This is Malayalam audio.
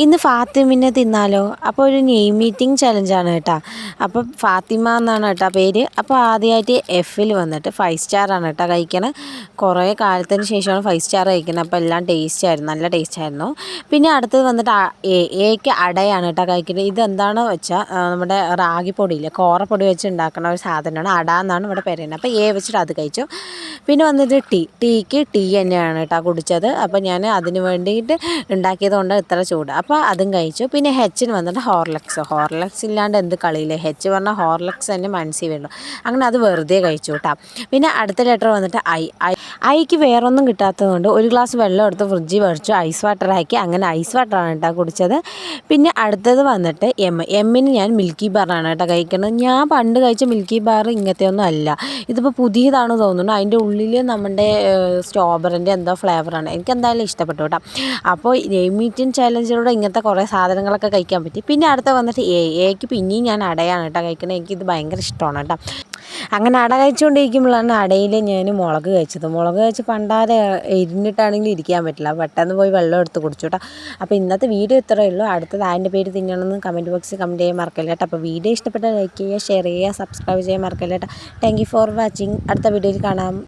ഇന്ന് ഫാത്തിമിനെ തിന്നാലോ? അപ്പോൾ ഒരു നെയിം മീറ്റിംഗ് ചലഞ്ചാണ് കേട്ടോ. അപ്പോൾ ഫാത്തിമ എന്നാണ് കേട്ടോ പേര്. അപ്പോൾ ആദ്യമായിട്ട് എഫിൽ വന്നിട്ട് 5 സ്റ്റാറാണ് കേട്ടോ കഴിക്കണത്. കുറേ കാലത്തിന് ശേഷമാണ് 5 സ്റ്റാർ കഴിക്കുന്നത്. അപ്പോൾ എല്ലാം ടേസ്റ്റ് ആയിരുന്നു, നല്ല ടേസ്റ്റ് ആയിരുന്നു. പിന്നെ അടുത്തത് വന്നിട്ട് എക്ക് അടയാണ് കേട്ടോ കഴിക്കുന്നത്. ഇതെന്താണെന്ന് വെച്ചാൽ നമ്മുടെ റാഗിപ്പൊടിയില്ലേ, കോറപ്പൊടി വെച്ച് ഉണ്ടാക്കുന്ന ഒരു സാധനമാണ്. അട എന്നാണ് ഇവിടെ പേരുന്നത്. അപ്പോൾ വെച്ചിട്ട് അത് കഴിച്ചു. പിന്നെ വന്നിട്ട് ടീക്ക് ടീ തന്നെയാണ് കേട്ടോ കുടിച്ചത്. അപ്പോൾ ഞാൻ അതിന് വേണ്ടിയിട്ട് ഉണ്ടാക്കിയത് കൊണ്ട് ഇത്ര ചൂട്. അപ്പോൾ അതും കഴിച്ചു. പിന്നെ ഹെച്ചിന് വന്നിട്ട് ഹോർലക്സ് ഇല്ലാണ്ട് എന്ത് കളിയില്ലേ. ഹെച്ച് പറഞ്ഞാൽ ഹോർലക്സ് തന്നെ മനസ്സിൽ വരുന്നു. അങ്ങനെ അത് വെറുതെ കഴിച്ചു കേട്ടോ. പിന്നെ അടുത്ത ലെറ്റർ വന്നിട്ട് ഐക്ക് വേറൊന്നും കിട്ടാത്തതുകൊണ്ട് ഒരു ഗ്ലാസ് വെള്ളം എടുത്ത് ഫ്രിഡ്ജിൽ വെച്ചു ഐസ് വാട്ടർ ആക്കി. അങ്ങനെ ഐസ് വാട്ടറാണ് കേട്ടോ കുടിച്ചത്. പിന്നെ അടുത്തത് വന്നിട്ട് എമ്മിന് ഞാൻ മിൽക്കി ബാറാണ് കേട്ടോ കഴിക്കുന്നത്. ഞാൻ പണ്ട് കഴിച്ച മിൽക്കി ബാർ ഇങ്ങനത്തെ ഒന്നും അല്ല. ഇതിപ്പോൾ പുതിയതാണ് തോന്നുന്നു. അതിൻ്റെ ഉള്ളിൽ നമ്മുടെ സ്ട്രോബെറിൻ്റെ എന്തോ ഫ്ലേവറാണ്. എനിക്ക് എന്തായാലും ഇഷ്ടപ്പെട്ടു കേട്ടോ. അപ്പോൾ മീറ്റിംഗ് ചാലഞ്ചിലൂടെ ഇങ്ങനത്തെ കുറേ സാധനങ്ങളൊക്കെ കഴിക്കാൻ പറ്റി. പിന്നെ അടുത്ത വന്നിട്ട് എക്ക് പിന്നെയും ഞാൻ അടയാണ് കേട്ടോ കഴിക്കുന്നത്. എനിക്കിത് ഭയങ്കര ഇഷ്ടമാണ് കേട്ടോ. അങ്ങനെ അട കഴിച്ചുകൊണ്ടിരിക്കുമ്പോഴാണ് അടയിൽ ഞാൻ മുളക് കഴിച്ചത്. മുളക് കഴിച്ച് പണ്ടാരെ ഇരുന്നിട്ടാണെങ്കിൽ ഇരിക്കാൻ പറ്റില്ല. പെട്ടെന്ന് പോയി വെള്ളം എടുത്ത് കുടിച്ചു കേട്ടോ. അപ്പോൾ ഇന്നത്തെ വീഡിയോ ഇത്രയേ ഉള്ളൂ. അടുത്തത് അതിൻ്റെ പേര് തിന്നണമെന്ന് കമൻറ്റ് ബോക്സിൽ കമൻറ്റ് ചെയ്യാൻ മറക്കല്ല കേട്ടോ. അപ്പോൾ വീഡിയോ ഇഷ്ടപ്പെട്ടാൽ ലൈക്ക് ചെയ്യുക, ഷെയർ ചെയ്യുക, സബ്സ്ക്രൈബ് ചെയ്യാൻ മറക്കല്ല കേട്ടോ. Thank you for watching. അടുത്ത വീഡിയോയിൽ കാണാം.